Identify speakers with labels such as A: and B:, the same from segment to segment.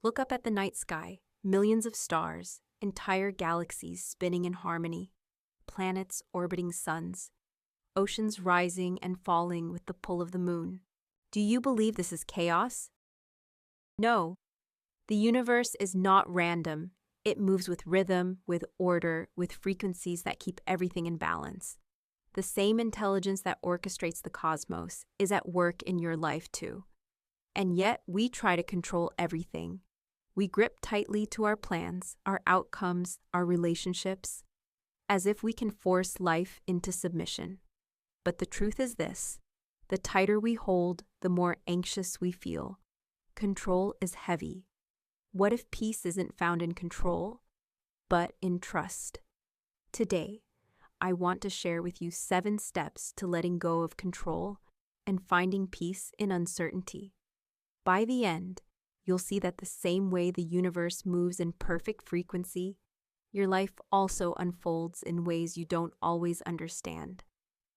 A: Look up at the night sky, millions of stars, entire galaxies spinning in harmony, planets orbiting suns, oceans rising and falling with the pull of the moon. Do you believe this is chaos? No. The universe is not random. It moves with rhythm, with order, with frequencies that keep everything in balance. The same intelligence that orchestrates the cosmos is at work in your life too. And yet we try to control everything. We grip tightly to our plans, our outcomes, our relationships, as if we can force life into submission. But the truth is this: the tighter we hold, the more anxious we feel. Control is heavy. What if peace isn't found in control, but in trust? Today, I want to share with you 7 steps to letting go of control and finding peace in uncertainty. By the end, you'll see that the same way the universe moves in perfect frequency, your life also unfolds in ways you don't always understand,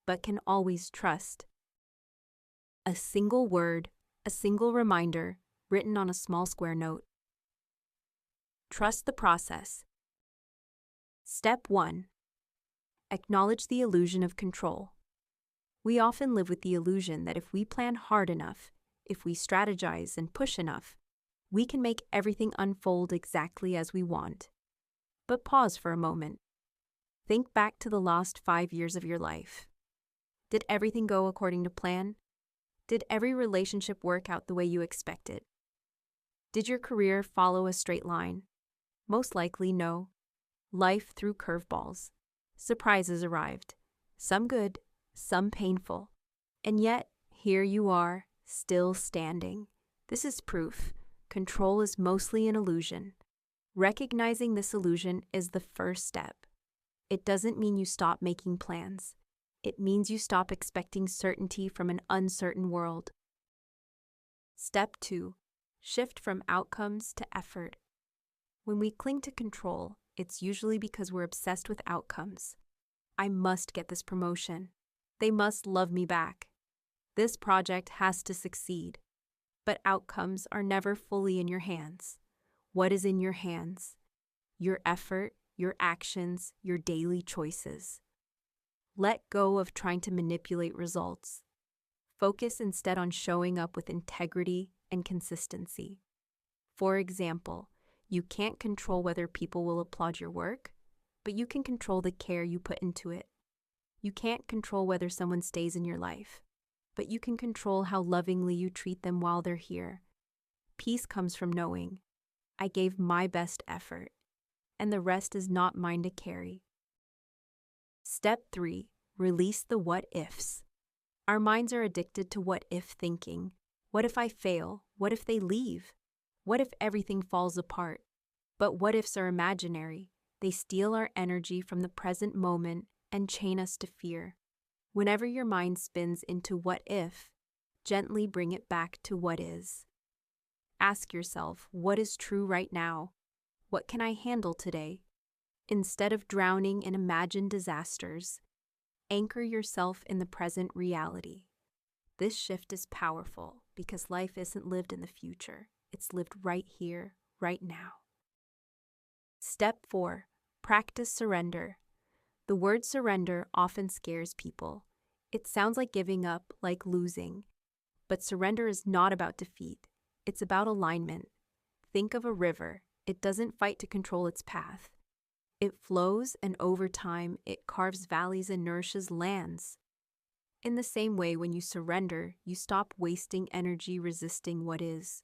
A: but can always trust. A single word, a single reminder, written on a small square note. Trust the process. Step 1. Acknowledge the illusion of control. We often live with the illusion that if we plan hard enough, if we strategize and push enough, we can make everything unfold exactly as we want. But pause for a moment. Think back to the last 5 years of your life. Did everything go according to plan? Did every relationship work out the way you expected? Did your career follow a straight line? Most likely, no. Life threw curveballs. Surprises arrived. Some good, some painful. And yet, here you are, still standing. This is proof. Control is mostly an illusion. Recognizing this illusion is the first step. It doesn't mean you stop making plans. It means you stop expecting certainty from an uncertain world. Step 2. Shift from outcomes to effort. When we cling to control, it's usually because we're obsessed with outcomes. I must get this promotion. They must love me back. This project has to succeed. But outcomes are never fully in your hands. What is in your hands? Your effort, your actions, your daily choices. Let go of trying to manipulate results. Focus instead on showing up with integrity and consistency. For example, you can't control whether people will applaud your work, but you can control the care you put into it. You can't control whether someone stays in your life, but you can control how lovingly you treat them while they're here. Peace comes from knowing, I gave my best effort, and the rest is not mine to carry. Step 3. Release the what-ifs. Our minds are addicted to what-if thinking. What if I fail? What if they leave? What if everything falls apart? But what-ifs are imaginary. They steal our energy from the present moment and chain us to fear. Whenever your mind spins into what if, gently bring it back to what is. Ask yourself, what is true right now? What can I handle today? Instead of drowning in imagined disasters, anchor yourself in the present reality. This shift is powerful because life isn't lived in the future. It's lived right here, right now. Step 4. Practice surrender. The word surrender often scares people. It sounds like giving up, like losing. But surrender is not about defeat. It's about alignment. Think of a river. It doesn't fight to control its path. It flows, and over time, it carves valleys and nourishes lands. In the same way, when you surrender, you stop wasting energy resisting what is.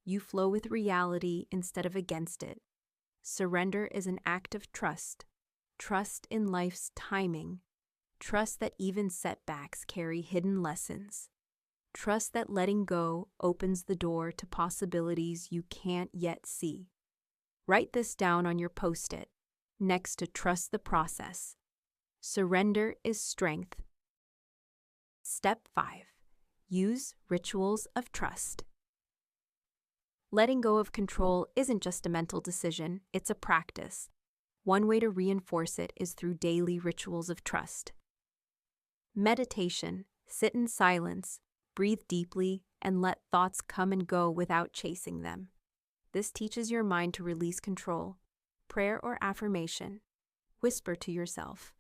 A: You flow with reality instead of against it. Surrender is an act of trust. Trust in life's timing. Trust that even setbacks carry hidden lessons. Trust that letting go opens the door to possibilities you can't yet see. Write this down on your Post-it, next to trust the process. Surrender is strength. Step 5. Use rituals of trust. Letting go of control isn't just a mental decision, it's a practice. One way to reinforce it is through daily rituals of trust. Meditation. Sit in silence, breathe deeply, and let thoughts come and go without chasing them. This teaches your mind to release control. Prayer or affirmation. Whisper to yourself,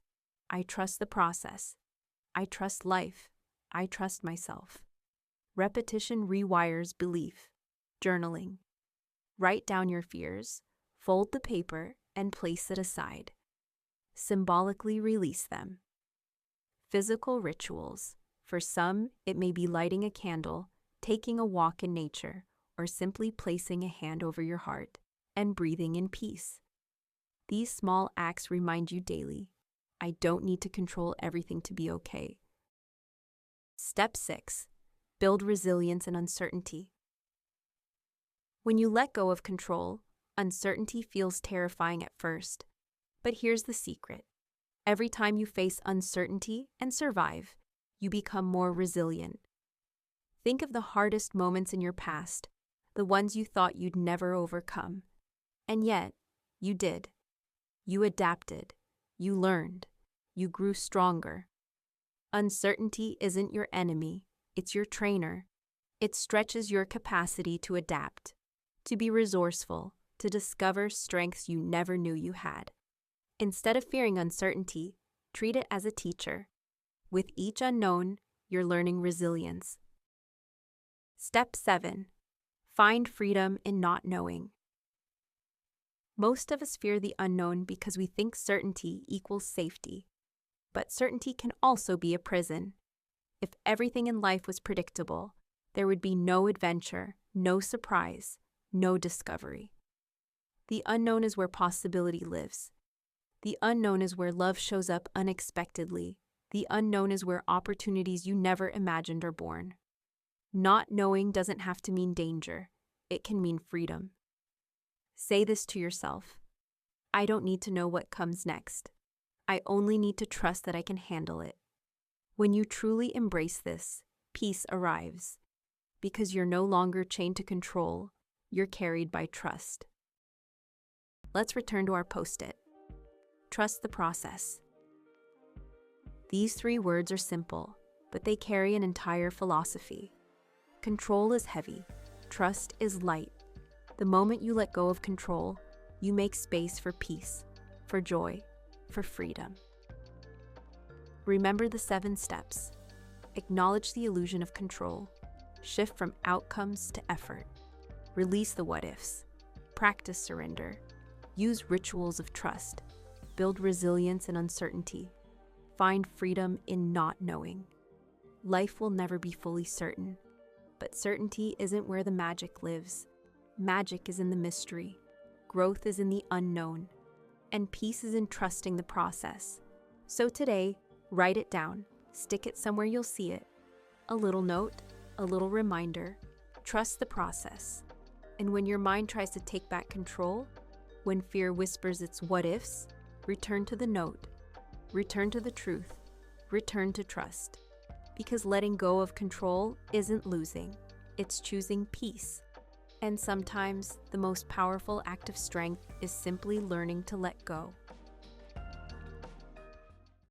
A: I trust the process. I trust life. I trust myself. Repetition rewires belief. Journaling. Write down your fears, fold the paper, and place it aside. Symbolically release them. Physical rituals. For some, it may be lighting a candle, taking a walk in nature, or simply placing a hand over your heart and breathing in peace. These small acts remind you daily, I don't need to control everything to be okay. Step 6. Build resilience in uncertainty. When you let go of control, uncertainty feels terrifying at first. But here's the secret. Every time you face uncertainty and survive, you become more resilient. Think of the hardest moments in your past, the ones you thought you'd never overcome. And yet, you did. You adapted. You learned. You grew stronger. Uncertainty isn't your enemy, it's your trainer. It stretches your capacity to adapt, to be resourceful, to discover strengths you never knew you had. Instead of fearing uncertainty, treat it as a teacher. With each unknown, you're learning resilience. Step 7. Find freedom in not knowing. Most of us fear the unknown because we think certainty equals safety. But certainty can also be a prison. If everything in life was predictable, there would be no adventure, no surprise, no discovery. The unknown is where possibility lives. The unknown is where love shows up unexpectedly. The unknown is where opportunities you never imagined are born. Not knowing doesn't have to mean danger. It can mean freedom. Say this to yourself. I don't need to know what comes next. I only need to trust that I can handle it. When you truly embrace this, peace arrives. Because you're no longer chained to control, you're carried by trust. Let's return to our post-it. Trust the process. These 3 words are simple, but they carry an entire philosophy. Control is heavy. Trust is light. The moment you let go of control, you make space for peace, for joy, for freedom. Remember the 7 steps. Acknowledge the illusion of control. Shift from outcomes to effort. Release the what-ifs. Practice surrender. Use rituals of trust. Build resilience in uncertainty. Find freedom in not knowing. Life will never be fully certain, but certainty isn't where the magic lives. Magic is in the mystery. Growth is in the unknown. And peace is in trusting the process. So today, write it down. Stick it somewhere you'll see it. A little note, a little reminder. Trust the process. And when your mind tries to take back control, when fear whispers its what-ifs, return to the note. Return to the truth. Return to trust. Because letting go of control isn't losing. It's choosing peace. And sometimes the most powerful act of strength is simply learning to let go.